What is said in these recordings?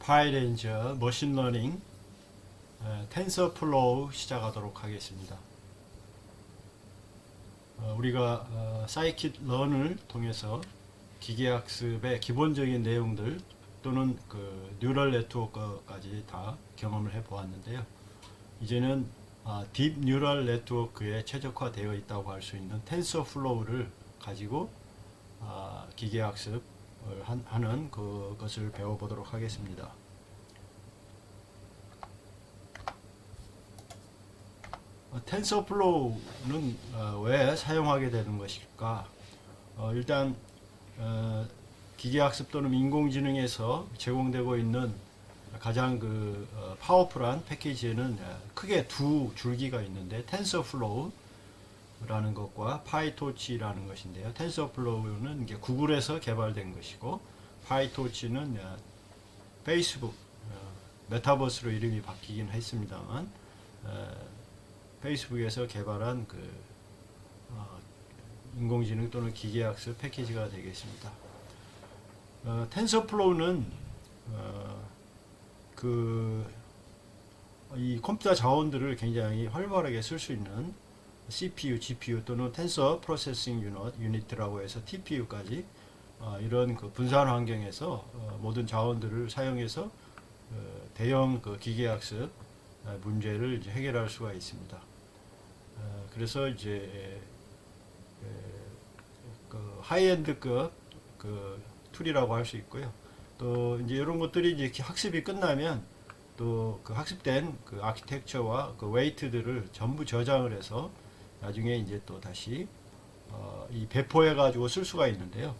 파이렌저 머신러닝 텐서플로우 시작하도록 하겠습니다. 우리가 사이킷런을 통해서 기계학습의 기본적인 내용들 또는 그 뉴럴 네트워크까지 다 경험을 해 보았는데요. 이제는 딥 뉴럴 네트워크에 최적화되어 있다고 할 수 있는 텐서플로우를 가지고 기계학습을 하는 그것을 배워보도록 하겠습니다. 텐서플로우는 왜 사용하게 되는 것일까? 일단 기계학습 또는 인공지능에서 제공되고 있는 가장 파워풀한 패키지에는 크게 두 줄기가 있는데 텐서플로우라는 것과 파이토치라는 것인데요. 텐서플로우는 이게 구글에서 개발된 것이고 파이토치는 페이스북 메타버스로 이름이 바뀌긴 했습니다만 페이스북에서 개발한 인공지능 또는 기계학습 패키지가 되겠습니다. 텐서플로우는 이 컴퓨터 자원들을 굉장히 활발하게 쓸 수 있는 CPU, GPU 또는 텐서 프로세싱 유닛이라고 해서 TPU까지 이런 분산 환경에서 모든 자원들을 사용해서 대형 기계학습 문제를 이제 해결할 수가 있습니다. 그래서 이제 하이엔드급 툴이라고 할 수 있고요. 또 이제 이런 것들이 이제 학습이 끝나면 또 학습된 아키텍처와 웨이트들을 전부 저장을 해서 나중에 이제 또 다시 이 배포해 가지고 쓸 수가 있는데요.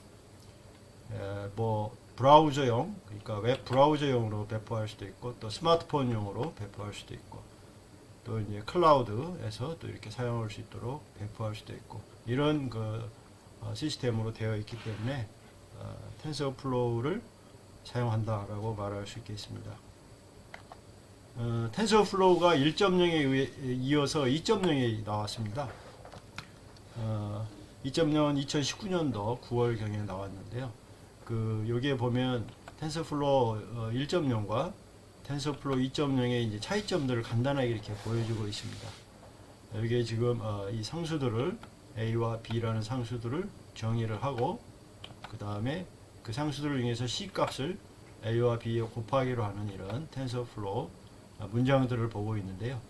뭐 브라우저용, 그러니까 웹 브라우저용으로 배포할 수도 있고 또 스마트폰용으로 배포할 수도 있고 또 이제 클라우드에서 또 이렇게 사용할 수 있도록 배포할 수도 있고 이런 시스템으로 되어 있기 때문에 텐서플로우를 사용한다라고 말할 수 있겠습니다. 텐서플로우가 1.0에 이어서 2.0이 나왔습니다. 2.0은 2019년도 9월경에 나왔는데요. 여기에 보면 텐서플로우 1.0과 텐서플로우 2.0의 이제 차이점들을 간단하게 이렇게 보여주고 있습니다. 여기에 지금 이 상수들을 A와 B라는 상수들을 정의를 하고 그 다음에 그 상수들을 이용해서 C 값을 A와 B에 곱하기로 하는 이런 텐서플로우 문장들을 보고 있는데요.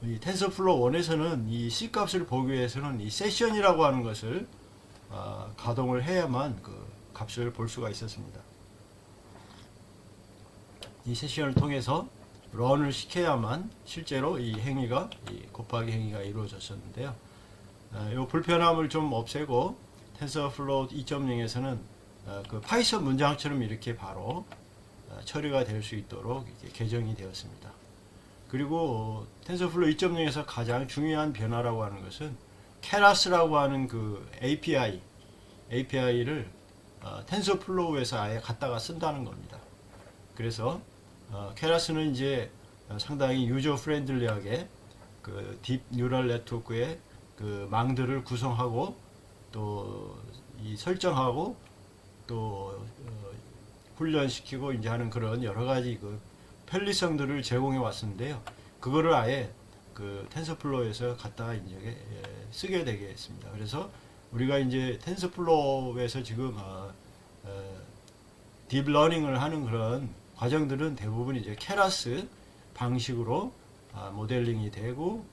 이 텐서플로우 1에서는 이 C 값을 보기 위해서는 이 세션이라고 하는 것을 가동을 해야만 값을 볼 수가 있었습니다. 이 세션을 통해서 런을 시켜야만 실제로 이 행위가 이 곱하기 행위가 이루어졌었는데요. 이 불편함을 좀 없애고 텐서플로우 2.0에서는 파이썬 문장처럼 이렇게 바로 처리가 될 수 있도록 이렇게 개정이 되었습니다. 그리고 텐서플로우 2.0에서 가장 중요한 변화라고 하는 것은 케라스라고 하는 API를 텐서플로우에서 아예 갖다가 쓴다는 겁니다. 그래서 케라스는 이제 상당히 유저 프렌들리하게 딥 뉴럴 네트워크의 망들을 구성하고 또 이 설정하고 또 훈련시키고 이제 하는 그런 여러 가지 편리성들을 제공해 왔었는데요. 그거를 아예 텐서플로우에서 갖다가 이제 쓰게 되겠습니다. 그래서 우리가 이제 텐서플로우에서 지금 딥러닝을 하는 그런 과정들은 대부분 이제 케라스 방식으로 모델링이 되고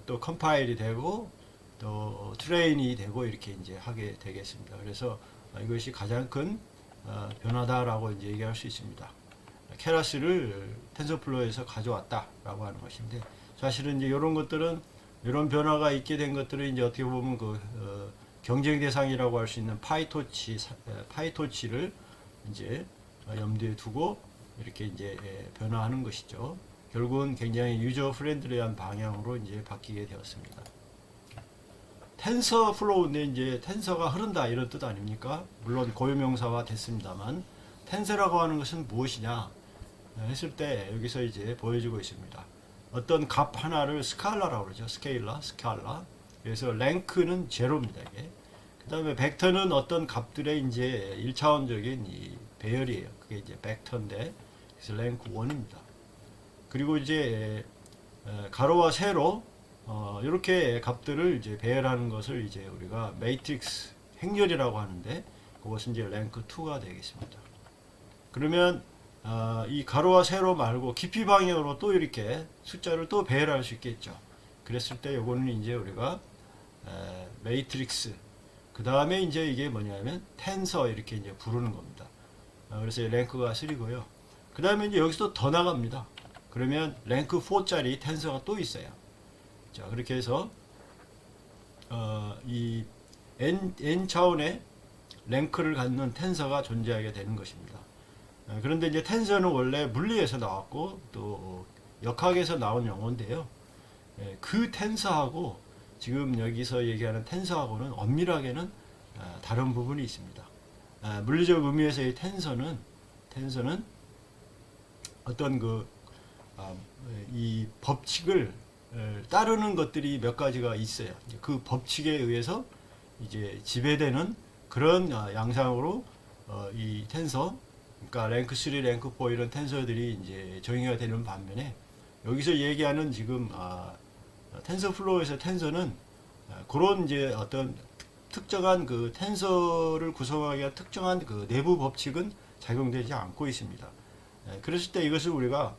또 컴파일이 되고 또 트레인이 되고 이렇게 이제 하게 되겠습니다. 그래서 이것이 가장 큰 변화다라고 이제 얘기할 수 있습니다. 케라스를 텐서플로우에서 가져왔다라고 하는 것인데 사실은 이제 이런 것들은 이런 변화가 있게 된 것들은 이제 어떻게 보면 경쟁 대상이라고 할 수 있는 파이토치를 이제 염두에 두고 이렇게 이제 변화하는 것이죠. 결국은 굉장히 유저 프렌들리한 방향으로 이제 바뀌게 되었습니다. 텐서플로우인데 이제 텐서가 흐른다 이런 뜻 아닙니까? 물론 고유명사화 됐습니다만 텐서라고 하는 것은 무엇이냐 했을 때 여기서 이제 보여주고 있습니다. 어떤 값 하나를 스칼라라고 그러죠. 스칼라. 그래서 랭크는 제로입니다. 이게. 그다음에 벡터는 어떤 값들의 이제 1차원적인 이 배열이에요. 그게 이제 벡터인데 그래서 랭크 1입니다. 그리고 이제 가로와 세로 이렇게 값들을 이제 배열하는 것을 이제 우리가 매트릭스 행렬이라고 하는데 그것은 이제 랭크 2가 되겠습니다. 그러면 이 가로와 세로 말고 깊이 방향으로 또 이렇게 숫자를 또 배열할 수 있겠죠. 그랬을 때 요거는 이제 우리가 매트릭스 그 다음에 이제 이게 뭐냐면 텐서 이렇게 이제 부르는 겁니다. 그래서 랭크가 3고요. 그 다음에 이제 여기서 더 나갑니다. 그러면 랭크 4짜리 텐서가 또 있어요. 자, 그렇게 해서 이 n 차원의 랭크를 갖는 텐서가 존재하게 되는 것입니다. 그런데 이제 텐서는 원래 물리에서 나왔고 또 역학에서 나온 용어인데요. 그 텐서하고 지금 여기서 얘기하는 텐서하고는 엄밀하게는 다른 부분이 있습니다. 물리적 의미에서의 텐서는 어떤 이 법칙을 따르는 것들이 몇 가지가 있어요. 그 법칙에 의해서 이제 지배되는 그런 양상으로 이 텐서, 그러니까 랭크 3, 랭크 4 이런 텐서들이 이제 정의가 되는 반면에 여기서 얘기하는 지금 텐서 플로우에서 텐서는 그런 이제 어떤 특정한 그 텐서를 구성하기 위한 특정한 그 내부 법칙은 작용되지 않고 있습니다. 그랬을 때 이것을 우리가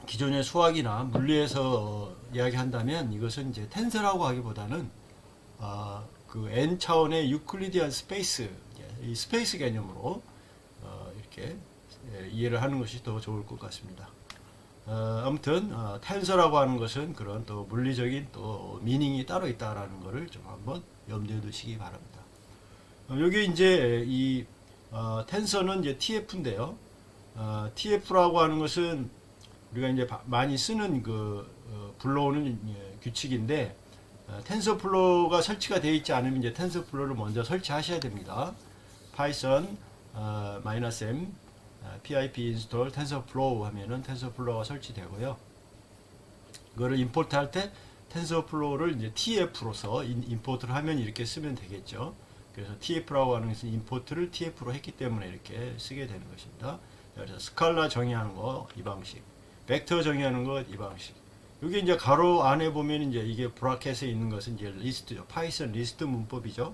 기존의 수학이나 물리에서 이야기한다면 이것은 이제 텐서라고 하기보다는 그 n 차원의 유클리디안 스페이스, 이 스페이스 개념으로 이렇게 이해를 하는 것이 더 좋을 것 같습니다. 아무튼 텐서라고 하는 것은 그런 또 물리적인 또 미닝이 따로 있다라는 것을 좀 한번 염두에 두시기 바랍니다. 여기 이제 이 텐서는 이제 TF인데요. TF라고 하는 것은 우리가 이제 많이 쓰는 그 불러오는 규칙인데 텐서 플로우가 설치가 되어 있지 않으면 이제 텐서 플로우를 먼저 설치하셔야 됩니다. 파이썬 -m pip install tensorflow 하면은 tensorflow가 설치되고요. 그거를 임포트 할 때 tensorflow를 이제 tf로서 임포트를 하면 이렇게 쓰면 되겠죠. 그래서 tf라고 하는 것은 임포트를 tf로 했기 때문에 이렇게 쓰게 되는 것입니다. 그래서 스칼라 정의하는 거 이 방식, 벡터 정의하는 것 이 방식. 여기 이제 가로 안에 보면 이제 이게 브라켓에 있는 것은 이제 리스트죠. 파이썬 리스트 문법이죠.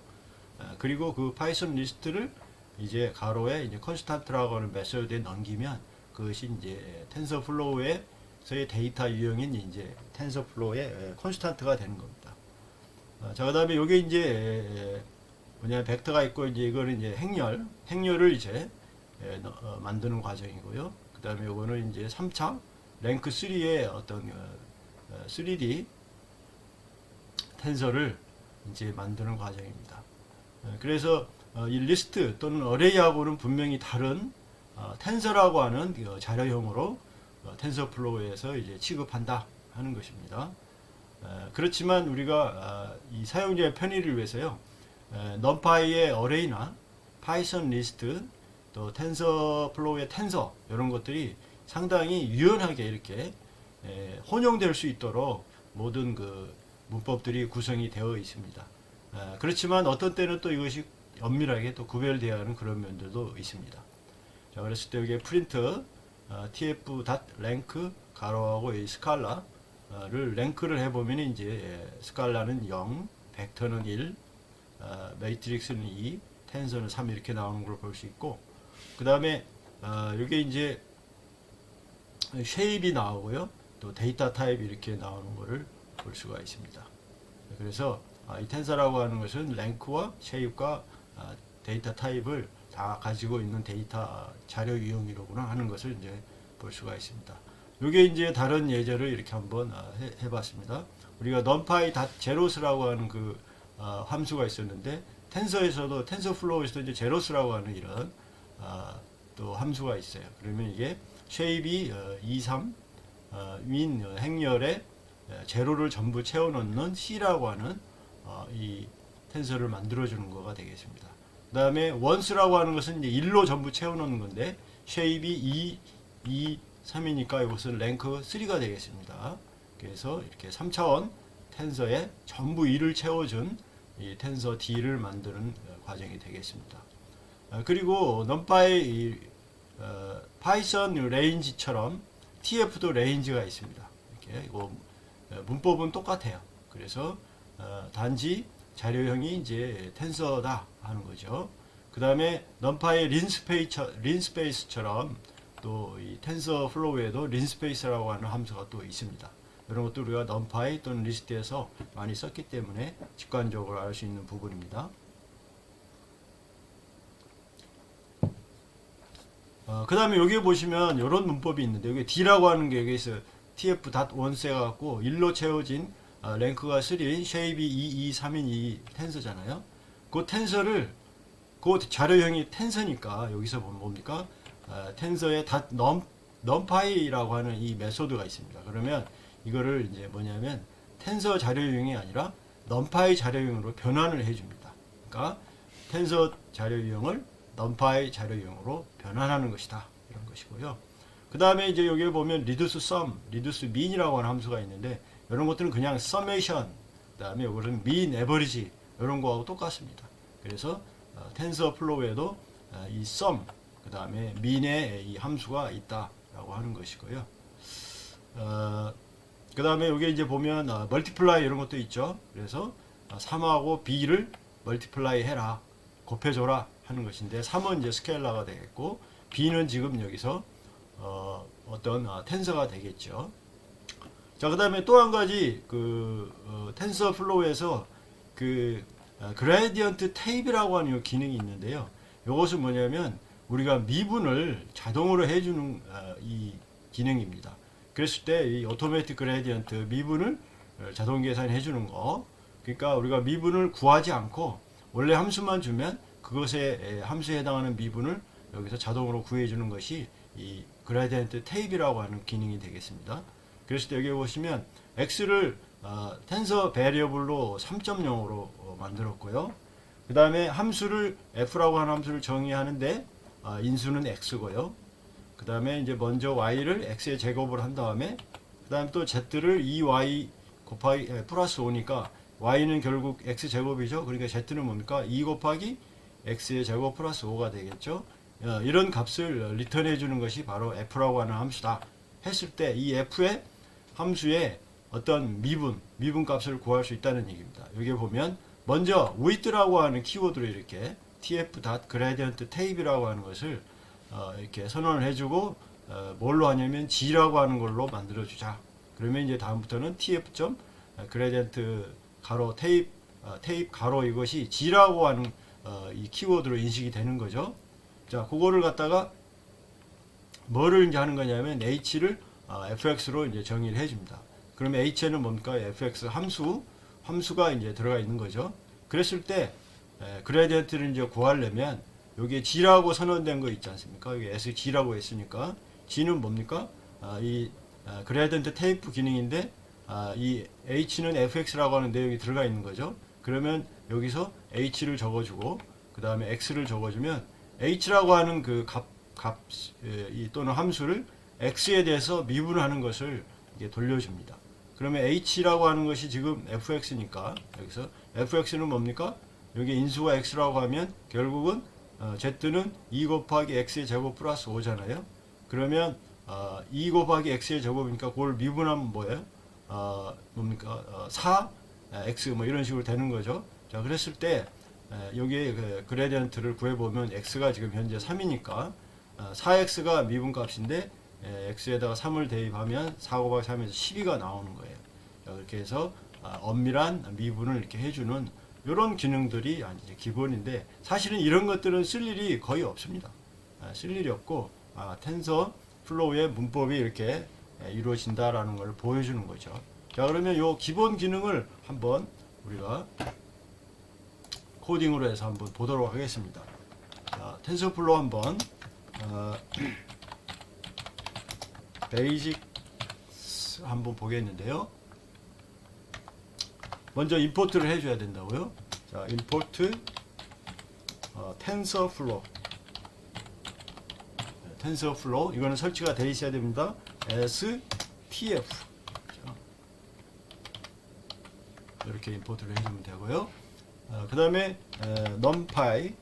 그리고 그 파이썬 리스트를 이제 가로에 이제 컨스탄트라고 하는 메소드에 넘기면 그것이 이제 텐서플로우에서의 데이터 유형인 이제 텐서플로우의 컨스탄트가 되는 겁니다. 자, 그다음에 요게 이제 뭐냐 벡터가 있고 이제 이거는 이제 행렬을 이제 만드는 과정이고요. 그다음에 요거는 이제 3차 랭크 3의 어떤 3D 텐서를 이제 만드는 과정입니다. 그래서 이 리스트 또는 어레이하고는 분명히 다른 텐서라고 하는 자료형으로 텐서플로우에서 이제 취급한다 하는 것입니다. 그렇지만 우리가 이 사용자의 편의를 위해서요, 넘파이의 어레이나 파이썬 리스트 또 텐서플로우의 텐서 이런 것들이 상당히 유연하게 이렇게 혼용될 수 있도록 모든 그 문법들이 구성이 되어 있습니다. 그렇지만 어떤 때는 또 이것이 엄밀하게 또 구별되어야 하는 그런 면들도 있습니다. 자, 그랬을 때 여기에 프린트 tf.length 가로하고 이 스칼라를 랭크를 해보면 이제 스칼라는 0, 벡터는 1, 매트릭스는 2, 텐서는 3 이렇게 나오는 걸 볼 수 있고, 그 다음에 여기 이제 쉐입이 나오고요, 또 데이터 타입이 이렇게 나오는 것을 볼 수가 있습니다. 그래서 이 텐서라고 하는 것은 랭크와 쉐입과 데이터 타입을 다 가지고 있는 데이터 자료 유형이로구나 하는 것을 이제 볼 수가 있습니다. 이게 이제 다른 예제를 이렇게 한번 해봤습니다. 우리가 numpy zeros,라고 하는 그 함수가 있었는데 텐서에서도 텐서플로우에서도 이제 zeros,라고 하는 이런 또 함수가 있어요. 그러면 이게 쉐입이 2, 3 윈 행렬에 제로를 전부 채워넣는 C라고 하는 이 텐서를 만들어주는 거가 되겠습니다. 그 다음에 원스라고 하는 것은 이제 1로 전부 채워넣는 건데 쉐입이 2, 3이니까 이것은 랭크 3가 되겠습니다. 그래서 이렇게 3차원 텐서에 전부 2를 채워준 이 텐서 D를 만드는 과정이 되겠습니다. 그리고 넘파이 이, 파이썬 레인지처럼 TF도 레인지가 있습니다. 이렇게 이거 문법은 똑같아요. 그래서 단지 자료형이 이제 텐서다 하는 거죠. 그 다음에 넘파이 린스페이스처럼 또 이 텐서 플로우에도 린스페이스라고 하는 함수가 또 있습니다. 이런 것도 우리가 넘파이 또는 리스트에서 많이 썼기 때문에 직관적으로 알 수 있는 부분입니다. 그 다음에 여기 보시면 이런 문법이 있는데 여기 D라고 하는 게 여기서 tf.1세 갖고 1로 채워진 랭크가 3인 쉐입이 2, 2, 3인 2 텐서잖아요. 그 텐서를 그 자료형이 텐서니까 여기서 보면 뭡니까? 텐서에 numpy라고 하는 이 메소드가 있습니다. 그러면 이거를 이제 뭐냐면 텐서 자료형이 아니라 numpy 자료형으로 변환을 해줍니다. 그러니까 텐서 자료형을 numpy 자료형으로 변환하는 것이다. 이런 것이고요. 그 다음에 이제 여기에 보면 reduce sum, reduce mean이라고 하는 함수가 있는데 이런 것들은 그냥 summation, 그 다음에 이거는 mean, average 이런 거하고 똑같습니다. 그래서 텐서 플로우에도 이 sum, 그 다음에 mean의 이 함수가 있다라고 하는 것이고요. 그 다음에 여기 이제 보면 multiply 이런 것도 있죠. 그래서 3하고 b를 multiply 해라, 곱해줘라 하는 것인데 3은 이제 스케일러가 되겠고 b는 지금 여기서 어떤 텐서가 되겠죠. 자, 그 다음에 또 한 가지 텐서 플로우에서 그레디언트 테이블이라고 하는 요 기능이 있는데요. 이것은 뭐냐면 우리가 미분을 자동으로 해주는 이 기능입니다. 그랬을 때 이 오토매틱 그레디언트 미분을 자동 계산해 주는 거. 그러니까 우리가 미분을 구하지 않고 원래 함수만 주면 그것에 함수에 해당하는 미분을 여기서 자동으로 구해 주는 것이 이 그레디언트 테이블이라고 하는 기능이 되겠습니다. 그랬을 때 여기 보시면 x를 텐서 베리어블로 3.0으로 만들었고요. 그 다음에 함수를 f라고 하는 함수를 정의하는데 인수는 x고요. 그 다음에 이제 먼저 y를 x의 제곱을 한 다음에 그 다음에 또 z를 2y 곱하기 플러스 5니까 y는 결국 x 제곱이죠. 그러니까 z는 뭡니까? 2 곱하기 x의 제곱 플러스 5가 되겠죠. 이런 값을 리턴해 주는 것이 바로 f라고 하는 함수다 했을 때 이 f의 함수의 어떤 미분 값을 구할 수 있다는 얘기입니다. 여기 보면 먼저 width라고 하는 키워드로 이렇게 tf.gradient_tape이라고 하는 것을 이렇게 선언을 해주고 뭘로 하냐면 g라고 하는 걸로 만들어 주자. 그러면 이제 다음부터는 tf.gradient 가로 테이프 가로 이것이 g라고 하는 이 키워드로 인식이 되는 거죠. 자, 그거를 갖다가 뭐를 이제 하는 거냐면 h를 fx로 이제 정의를 해줍니다. 그러면 h는 뭡니까? fx 함수가 이제 들어가 있는 거죠. 그랬을 때 그레디언트를 이제 구하려면 여기에 g라고 선언된 거 있지 않습니까? 여기 sg라고 했으니까 g는 뭡니까? 이 그레디언트 테이프 기능인데 이 h는 fx라고 하는 내용이 들어가 있는 거죠. 그러면 여기서 h를 적어주고 그 다음에 x를 적어주면 h라고 하는 그 또는 함수를 x에 대해서 미분하는 것을 이게 돌려줍니다. 그러면 h라고 하는 것이 지금 fx니까 여기서 fx는 뭡니까? 여기 인수가 x라고 하면 결국은 z는 2 곱하기 x의 제곱 플러스 5잖아요. 그러면 2 곱하기 x의 제곱이니까 그걸 미분하면 뭐예요? 뭡니까? 4 x 뭐 이런 식으로 되는 거죠. 자, 그랬을 때 여기에 그레디언트를 구해보면 x가 지금 현재 3이니까 4x가 미분값인데 x에다가 3을 대입하면 4 곱하기 3에서 12가 나오는 거예요. 자, 그렇게 해서 엄밀한 미분을 이렇게 해주는 이런 기능들이 이제 기본인데 사실은 이런 것들은 쓸 일이 거의 없습니다. 쓸 일이 없고 텐서 플로우의 문법이 이렇게 이루어진다라는 걸 보여주는 거죠. 자, 그러면 이 기본 기능을 한번 우리가 코딩으로 해서 한번 보도록 하겠습니다. 자, 텐서플로우 한번 베이직 한번 보겠는데요. 먼저 임포트를 해줘야 된다고요. 자, 임포트 텐서플로우 이거는 설치가 되어 있어야 됩니다. as tf 이렇게 임포트를 해주면 되고요. 그 다음에 numpy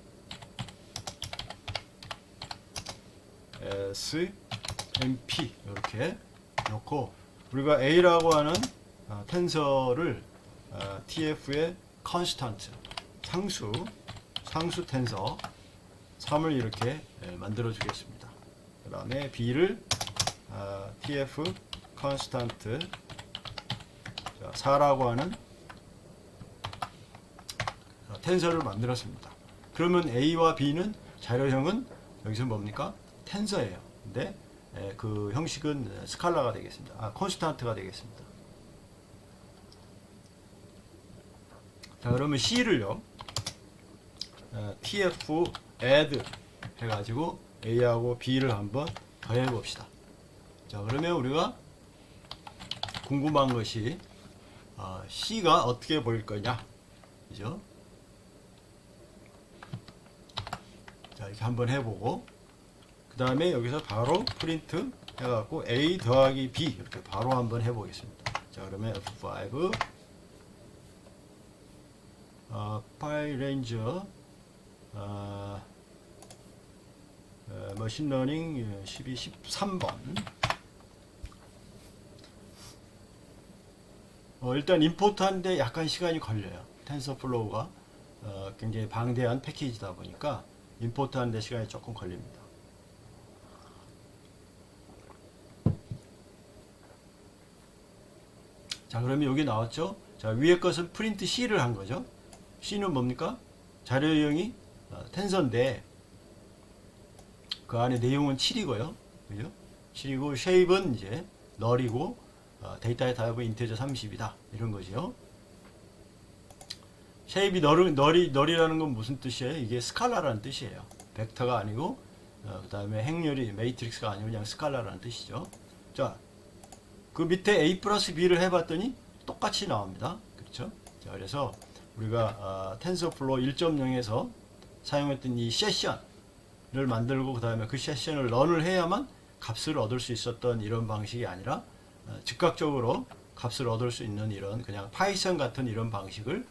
smp 이렇게 놓고 우리가 a라고 하는 텐서를 tf의 constant 상수 텐서 3을 이렇게 만들어 주겠습니다. 그 다음에 b를 tf constant 4라고 하는 텐서를 만들었습니다. 그러면 a와 b는 자료형은 여기서 뭡니까? 텐서예요. 근데 그 형식은 스칼라가 되겠습니다. 콘스탄트가 되겠습니다. 자, 그러면 C를요, tf add 해가지고 A하고 B를 한번 더해 봅시다. 자, 그러면 우리가 궁금한 것이 C가 어떻게 보일 거냐, 그죠? 자, 이렇게 한번 해보고, 그 다음에 여기서 바로 프린트 해갖고 A 더하기 B 이렇게 바로 한번 해보겠습니다. 자, 그러면 F5 파일 레인저 머신러닝 12, 13번 일단 임포트 하는데 약간 시간이 걸려요. 텐서플로우가 굉장히 방대한 패키지다 보니까 임포트 하는데 시간이 조금 걸립니다. 자, 그러면 여기 나왔죠? 자, 위에 것은 프린트 C를 한 거죠. C는 뭡니까? 자료형이 텐서인데 그 안에 내용은 7이고요. 그죠? 7이고 쉐입은 이제 널이고 데이터의 타입은 인티저 30이다. 이런 거죠. 쉐입이 널이라는 건 무슨 뜻이에요? 이게 스칼라라는 뜻이에요. 벡터가 아니고 그 다음에 행렬이 매트릭스가 아니고 그냥 스칼라라는 뜻이죠. 자, 그 밑에 A 플러스 B를 해봤더니 똑같이 나옵니다. 그렇죠? 자, 그래서 우리가 텐서플로우 1.0에서 사용했던 이 세션을 만들고 그 다음에 그 세션을 런을 해야만 값을 얻을 수 있었던 이런 방식이 아니라 즉각적으로 값을 얻을 수 있는 이런 그냥 파이썬 같은 이런 방식을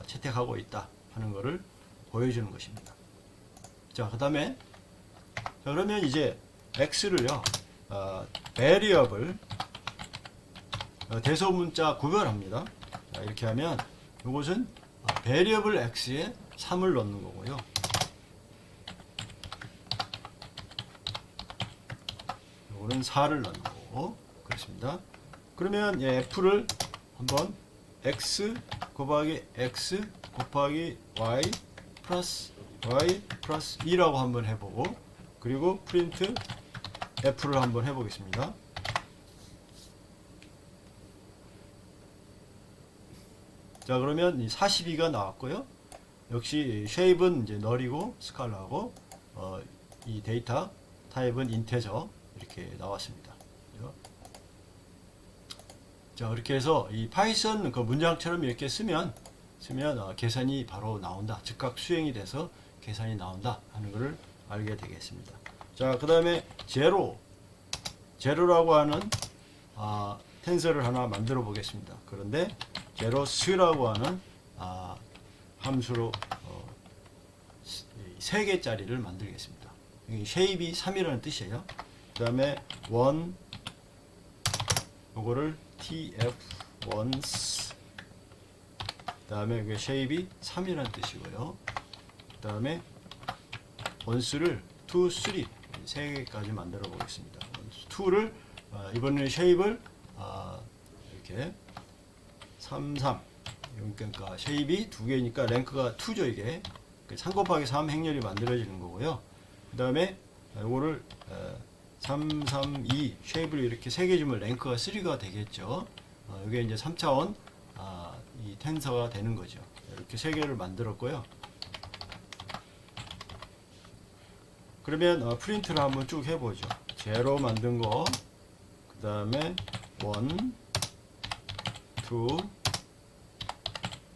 채택하고 있다 하는 것을 보여주는 것입니다. 자, 그 다음에 그러면 이제 x를요 variable 대소문자 구별합니다. 자, 이렇게 하면 이것은 variable x에 3을 넣는 거고요. 이거는 4를 넣는 거고 그렇습니다. 그러면 f를 한번 x 곱하기 x 곱하기 y 플러스 2라고 한번 해보고 그리고 프린트 f를 한번 해보겠습니다. 자, 그러면 42가 나왔고요. 역시 쉐입은 이제 널이고 스칼라고 이 데이터 타입은 인테저 이렇게 나왔습니다. 그죠? 자, 이렇게 해서 이 파이썬 그 문장처럼 이렇게 쓰면 계산이 바로 나온다. 즉각 수행이 돼서 계산이 나온다 하는 것을 알게 되겠습니다. 자, 그 다음에 제로라고 하는 텐서를 하나 만들어 보겠습니다. 그런데 제로스라고 하는 함수로 3개짜리를 만들겠습니다. 여기 쉐입이 3이라는 뜻이에요. 그 다음에 1 요거를 tf once 그 다음에 그 쉐입이 3이라는 뜻이고요. 그 다음에 once를 2, 3 3개까지 만들어 보겠습니다. 2를 이번에는 쉐입을 이렇게 3, 3 그러니까 쉐입이 2개니까 랭크가 2죠. 이게 3 곱하기 3 행렬이 만들어지는 거고요. 그 다음에 이거를 3, 3, 2 쉐입을 이렇게 3개 주면 랭크가 3가 되겠죠. 이게 이제 3차원 이 텐서가 되는 거죠. 이렇게 3개를 만들었고요. 그러면 프린트를 한번 쭉 해보죠. 제로 만든 거, 그 다음에 1, 2,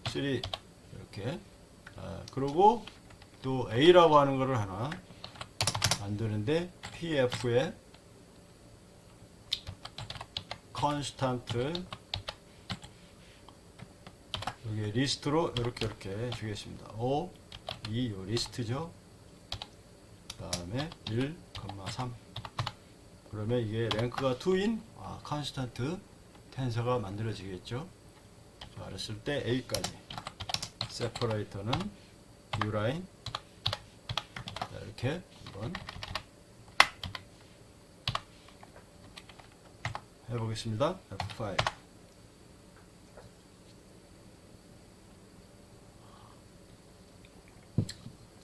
3 이렇게 그리고 또 A라고 하는 거를 하나 만드는데 PF에 constant 여기 리스트로 이렇게 주겠습니다. 5, 2, 요 리스트죠. 그 다음에 1,3. 그러면 이게 랭크가 2인 컨스턴트 텐서가 만들어지겠죠. 자, 그랬을 때 A까지. 세퍼레이터는 U라인. 자, 이렇게 한번 해보겠습니다. F5.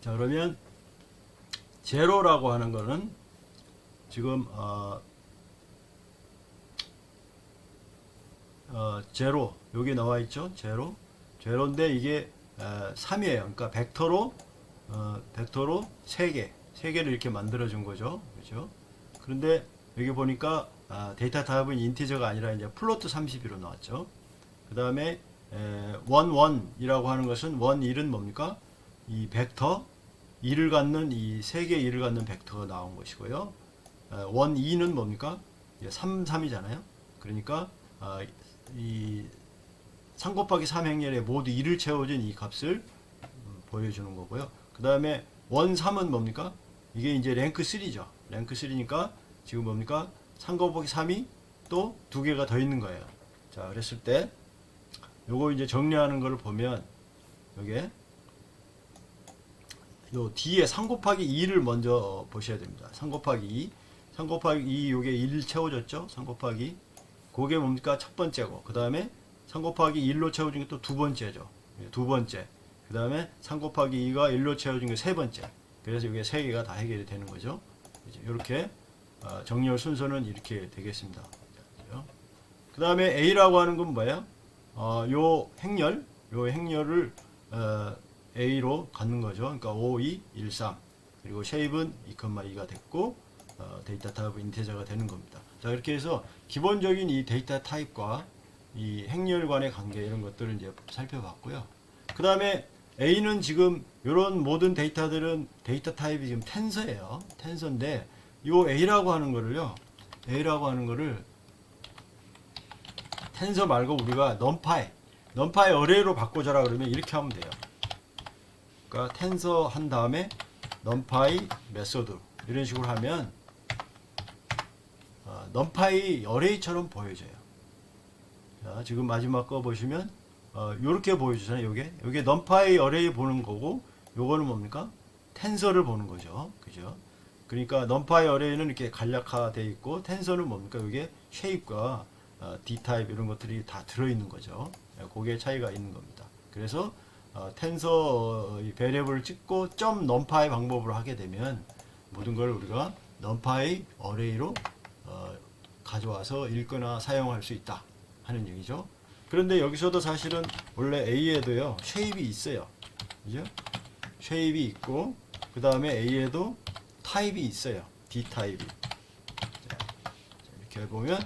자, 그러면 제로라고 하는 거는 지금 제로 여기 나와 있죠. 제로인데 이게 3이에요. 그러니까 벡터로 3개를 이렇게 만들어 준 거죠. 그죠? 그런데 여기 보니까 데이터 타입은 인티저가 아니라 이제 플로트 32로 나왔죠. 그 다음에 원이라고 하는 것은 원1은 뭡니까? 이 벡터 2를 갖는 이 3개 2를 갖는 벡터가 나온 것이고요. 원2는 뭡니까? 3, 3이잖아요. 그러니까 이 3 곱하기 3 행렬에 모두 2를 채워준 이 값을 보여주는 거고요. 그 다음에 원 3은 뭡니까? 이게 이제 랭크 3죠. 랭크 3니까 지금 뭡니까? 3 곱하기 3이 또 2개가 더 있는 거예요. 자, 그랬을 때 요거 이제 정리하는 걸 보면 요게 요 뒤에 3 곱하기 2를 먼저 보셔야 됩니다. 3 곱하기 2. 3 곱하기 2 요게 1 채워졌죠? 3 곱하기 그게 뭡니까? 첫 번째고 그 다음에 3 곱하기 1로 채워준 게 또 두 번째죠. 두 번째. 그 다음에 3 곱하기 2가 1로 채워준 게 세 번째. 그래서 이게 세 개가 다 해결이 되는 거죠. 이렇게 정렬 순서는 이렇게 되겠습니다. 그 다음에 A라고 하는 건 뭐예요? 요 행렬을 A로 갖는 거죠. 그러니까 5, 2, 1, 3. 그리고 쉐입은 2,2가 됐고 데이터 타입은 인티저가 되는 겁니다. 자, 이렇게 해서 기본적인 이 데이터 타입과 이 행렬 간의 관계 이런 것들을 이제 살펴봤고요. 그 다음에 A는 지금 이런 모든 데이터들은 데이터 타입이 지금 텐서예요. 텐서인데 이 A라고 하는 거를요. A라고 하는 거를 텐서 말고 우리가 넘파이 어레이로 바꿔줘라 그러면 이렇게 하면 돼요. 그러니까 텐서 한 다음에 넘파이 메소드 이런 식으로 하면 넘파이 어레이처럼 보여져요. 자, 지금 마지막 거 보시면 요렇게 보여주잖아요. 요게 넘파이 어레이 보는 거고 요거는 뭡니까? 텐서를 보는 거죠. 그죠? 그러니까 넘파이 어레이는 이렇게 간략화되어 있고 텐서는 뭡니까? 요게 쉐입과 D타입 이런 것들이 다 들어있는 거죠. 그게 차이가 있는 겁니다. 그래서 텐서 베리어블을 찍고 점 넘파이 방법으로 하게 되면 모든 걸 우리가 넘파이 어레이로 가져와서 읽거나 사용할 수 있다 하는 얘기죠. 그런데 여기서도 사실은 원래 A에도요 쉐입이 있어요. 그죠? 쉐입이 있고 그 다음에 A에도 타입이 있어요. D 타입이. 자, 이렇게 보면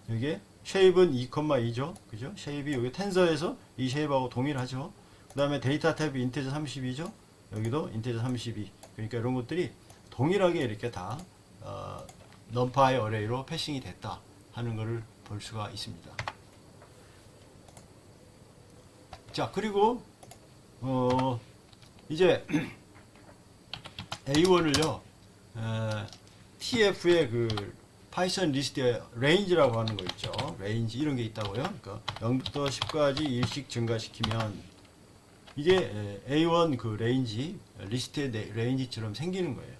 이게 쉐입은 2,2죠. 그죠? 쉐입이 여기 텐서에서 이 쉐입하고 동일하죠. 그 다음에 데이터 타입이 인티저 32죠. 여기도 인티저 32. 그러니까 이런 것들이 동일하게 이렇게 다 넘파이 어레이로 패싱이 됐다 하는 것을 볼 수가 있습니다. 자, 그리고 이제 A1을요 TF의 그 파이썬 리스트에 레인지라고 하는 거 있죠. 레인지 이런 게 있다고요. 그러니까 0부터 10까지 일씩 증가시키면 이게 A1 그 레인지 리스트의 레인지처럼 생기는 거예요.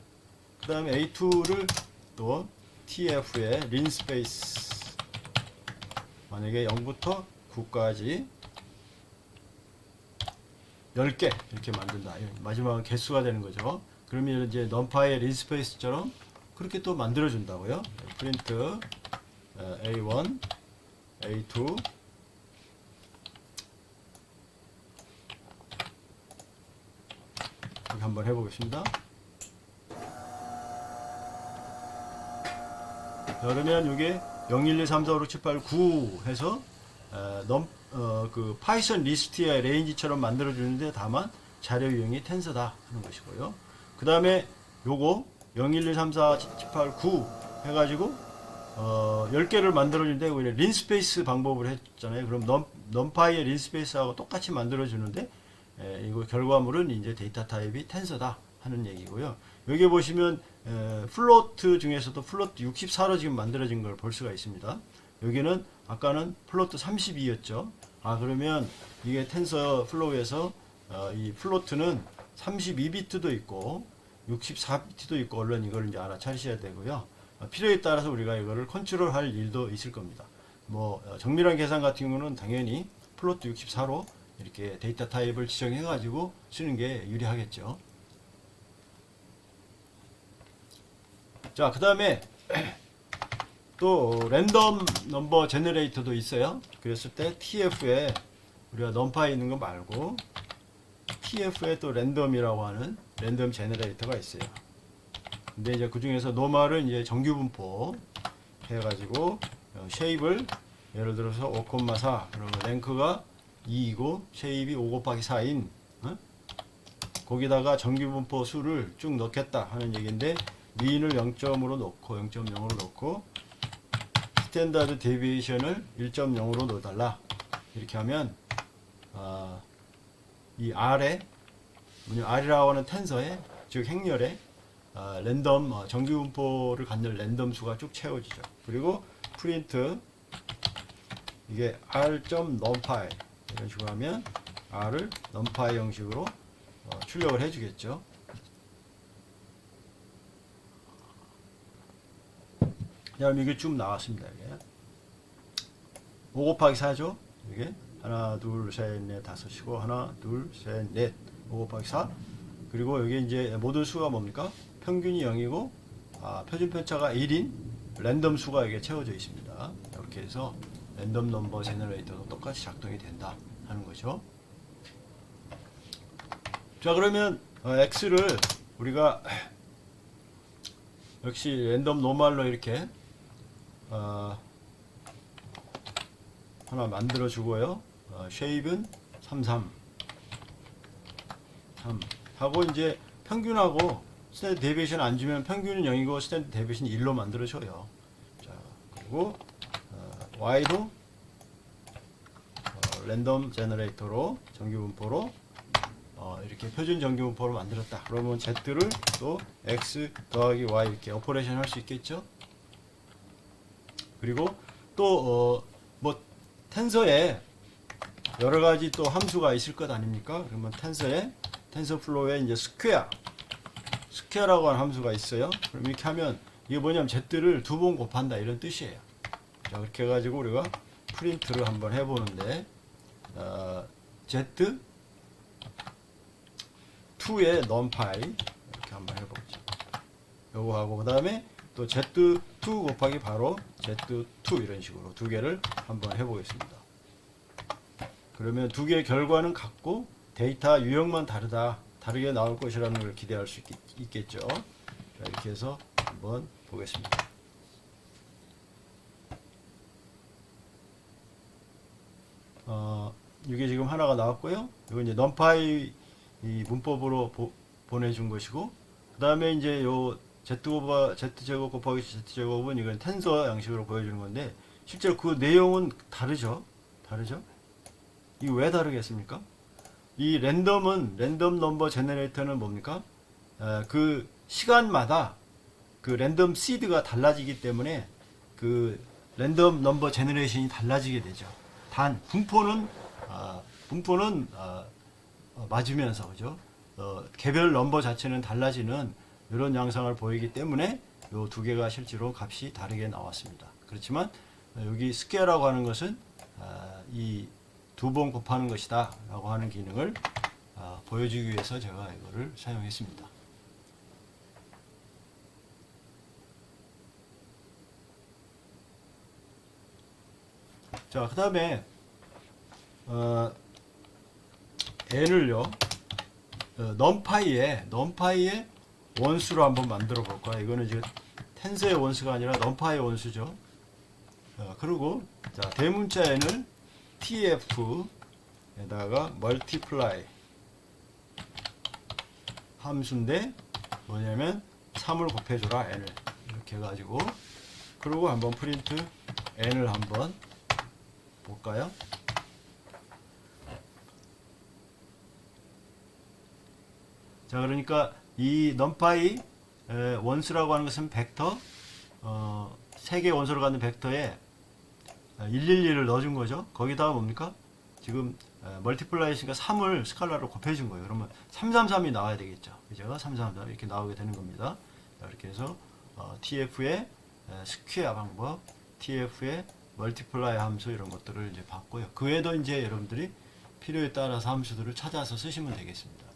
그 다음에 A2를 또 TF의 린 스페이스 만약에 0부터 9까지 10개 이렇게 만든다. 마지막은 개수가 되는 거죠. 그러면 이제 넘파의 린 스페이스처럼 그렇게 또 만들어 준다고요. 프린트 A1, A2 이렇게 한번 해보겠습니다. 그러면 이게 0, 1, 2, 3, 4, 5, 6, 7, 8, 9 해서 그 파이썬 리스트의 레인지처럼 만들어 주는데 다만 자료 유형이 텐서다 하는 것이고요. 그 다음에 요거 0, 1, 2, 3, 4, 7, 8, 9 해가지고 10개를 만들어주는데 우리 린스페이스 방법을 했잖아요. 그럼 넘파이의 린스페이스하고 똑같이 만들어주는데 이거 결과물은 이제 데이터 타입이 텐서다 하는 얘기고요. 여기 보시면 플로트 중에서도 플로트 64로 지금 만들어진 걸 볼 수가 있습니다. 여기는 아까는 플로트 32였죠. 그러면 이게 텐서 플로우에서 이 플로트는 32비트도 있고 64비트도 있고 얼른 이걸 이제 알아차리셔야 되고요. 필요에 따라서 우리가 이거를 컨트롤할 일도 있을 겁니다. 뭐 정밀한 계산 같은 경우는 당연히 플로트 64로 이렇게 데이터 타입을 지정해 가지고 쓰는 게 유리하겠죠. 자, 그 다음에 또 랜덤 넘버 제너레이터도 있어요. 그랬을 때 TF에 우리가 넘파이 있는 거 말고 TF에 또 랜덤이라고 하는 랜덤 제너레이터가 있어요. 근데 이제 그 중에서 노멀은 이제 정규 분포 해가지고 쉐입을 예를 들어서 5,4 그러면 랭크가 2이고 쉐입이 5 곱하기 4인 거기다가 정규 분포 수를 쭉 넣겠다 하는 얘기인데 민을 0점으로 놓고 0.0으로 놓고 스탠다드 데비에이션을 1.0으로 넣어달라 이렇게 하면 이 R에 R이라고 하는 텐서에 즉 행렬에 랜덤 정규 분포를 갖는 랜덤 수가 쭉 채워지죠. 그리고 프린트 이게 r.numpy 이런 식으로 하면 r을 numpy 형식으로 출력을 해주겠죠. 그럼 이게 쭉 나왔습니다. 이게 5 곱하기 4죠. 이게 하나, 둘, 셋, 넷, 다섯이고 하나, 둘, 셋, 넷, 5 곱하기 4. 그리고 여기 이제 모든 수가 뭡니까? 평균이 0이고 표준 편차가 1인 랜덤 수가 이게 채워져 있습니다. 이렇게 해서 랜덤 넘버 제너레이터도 똑같이 작동이 된다 하는 거죠. 자, 그러면 X를 우리가 역시 랜덤 노멀로 이렇게 하나 만들어 주고요. 쉐입은 33 3 하고 이제 평균하고 스탠드 데비에이션 안 주면 평균은 0이고 스탠드 데비에이션 1로 만들어 줘요. 자, 그리고 Y도 랜덤 제너레이터로 정규 분포로 이렇게 표준 정규 분포로 만들었다. 그러면 Z를 또 X 더하기 Y 이렇게 오퍼레이션 할 수 있겠죠. 그리고 또 뭐 텐서에 여러 가지 또 함수가 있을 것 아닙니까? 그러면 텐서플로우에 이제 스퀘어라고 하는 함수가 있어요. 그럼 이렇게 하면 이게 뭐냐면 Z를 2번 곱한다 이런 뜻이에요. 자, 그렇게 해가지고 우리가 프린트를 한번 해보는데 Z2의 numpy 이렇게 한번 해보죠. 요거 하고 그 다음에 또 Z2 곱하기 바로 Z2 이런 식으로 두 개를 한번 해보겠습니다. 그러면 두 개의 결과는 같고 데이터 유형만 다르게 나올 것이라는 걸 기대할 수 있겠죠. 자, 이렇게 해서 한번 보겠습니다. 이게 지금 하나가 나왔고요. 이거 이제 numpy 이 문법으로 보내준 것이고, 그 다음에 이제 요 Z제곱 곱하기 Z제곱은 이건 텐서 양식으로 보여주는 건데, 실제로 그 내용은 다르죠? 이게 왜 다르겠습니까? 이 랜덤 넘버 제너레이터는 뭡니까? 그 시간마다 그 랜덤 시드가 달라지기 때문에 그 랜덤 넘버 제너레이션이 달라지게 되죠. 단 분포는 맞으면서 그죠? 개별 넘버 자체는 달라지는 이런 양상을 보이기 때문에 이 두 개가 실제로 값이 다르게 나왔습니다. 그렇지만 여기 스퀘어라고 하는 것은 이 두 번 곱하는 것이다 라고 하는 기능을 보여주기 위해서 제가 이거를 사용했습니다. 자, 그 다음에 n을요 numpy의 원수로 한번 만들어 볼까요? 이거는 지금 텐서의 원수가 아니라 numpy의 원수죠. 그리고 자, 대문자 n을 tf에다가 multiply 함수인데 뭐냐면 3을 곱해줘라 n을 이렇게 해가지고 그리고 한번 프린트 n을 한번 볼까요? 자, 그러니까 이 numpy 원수라고 하는 것은 벡터, 3개의 원소를 갖는 벡터에 111을 넣어준 거죠. 거기다가 뭡니까? 지금 멀티플라이니까 3을 스칼라로 곱해준 거예요. 그러면 333이 나와야 되겠죠. 그죠? 333 이렇게 나오게 되는 겁니다. 자, 이렇게 해서 TF의 스퀘어 방법, TF의 멀티플라이 함수 이런 것들을 이제 봤고요. 그 외에도 이제 여러분들이 필요에 따라서 함수들을 찾아서 쓰시면 되겠습니다.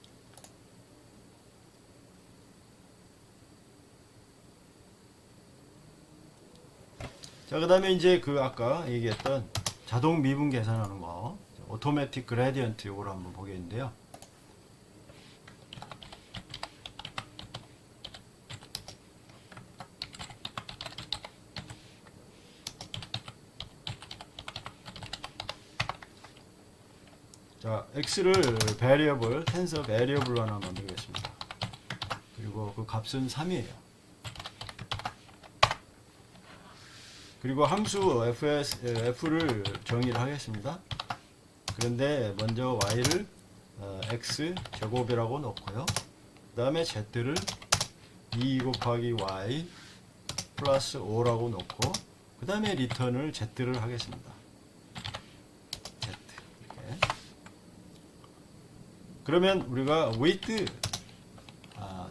자, 그 다음에 이제 그 아까 얘기했던 자동 미분 계산하는 거, 오토매틱 그레디언트 요거를 한번 보겠는데요. 자, x를 베리어블, 텐서 베리어블로 하나 만들겠습니다. 그리고 그 값은 3이에요. 그리고 함수 f를 정의를 하겠습니다. 그런데 먼저 y를 x 제곱이라고 놓고요. 그 다음에 z를 2 곱하기 y 플러스 5라고 놓고 그 다음에 리턴을 z를 하겠습니다. z 이렇게. 그러면 우리가 with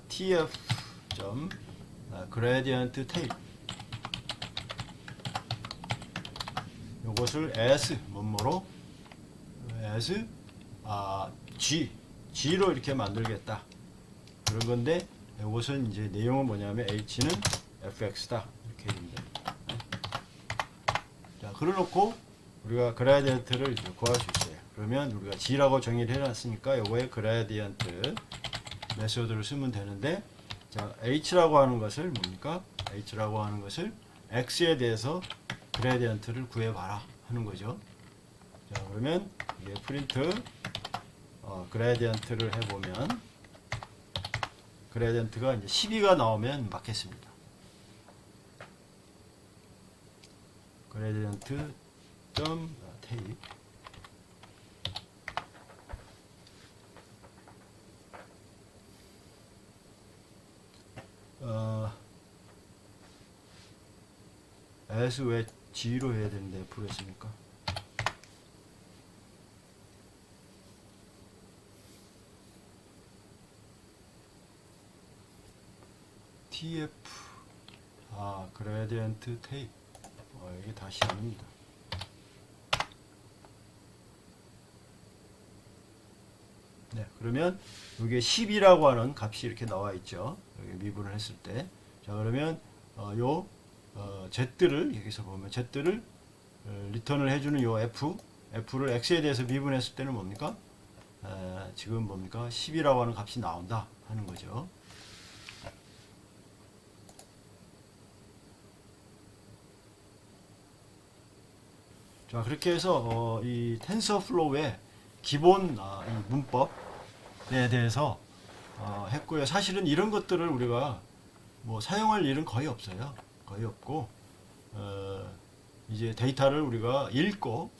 tf gradient tape 요것을 as 뭐뭐로 as g로 이렇게 만들겠다 그런 건데, 요것은 이제 내용은 뭐냐면 h는 fx다 이렇게 됩니다. 자, 그래놓고 우리가 그라디언트를 구할 수 있어요. 그러면 우리가 g라고 정의를 해놨으니까 요거에 그라디언트 메소드를 쓰면 되는데, 자, h라고 하는 것을 뭡니까? h라고 하는 것을 x에 대해서 그레디언트를 구해봐라 하는 거죠. 자, 그러면 이게 프린트 그레디언트를 해보면 그레디언트가 이제 12가 나오면 맞겠습니다. 그레디언트 점 테이프 S 왜 G로 해야 되는데 F로 했습니까? TF 그레디언트 테이프 이게 다시 아닙니다. 네, 그러면 이게 10이라고 하는 값이 이렇게 나와 있죠. 여기 미분을 했을 때. 자, 그러면 Z를 여기서 보면 Z를 리턴을 해주는 요 F를 X에 대해서 미분했을 때는 뭡니까? 지금 뭡니까? 10이라고 하는 값이 나온다 하는 거죠. 자, 그렇게 해서 이 텐서플로우의 기본 이 문법에 대해서 했고요. 사실은 이런 것들을 우리가 뭐 사용할 일은 거의 없어요. 거의 없고 이제 데이터를 우리가 읽고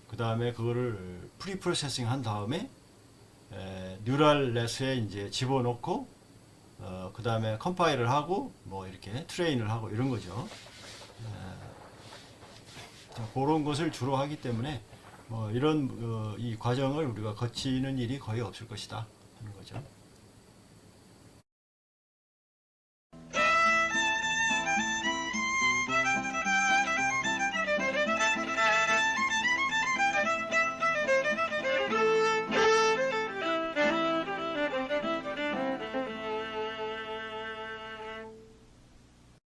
그 다음에 그거를 프리프로세싱 한 다음에 뉴럴 넷에 이제 집어넣고 그 다음에 컴파일을 하고 뭐 이렇게 트레인을 하고 이런 거죠. 자, 그런 것을 주로 하기 때문에 뭐 이런 이 과정을 우리가 거치는 일이 거의 없을 것이다 하는 거죠.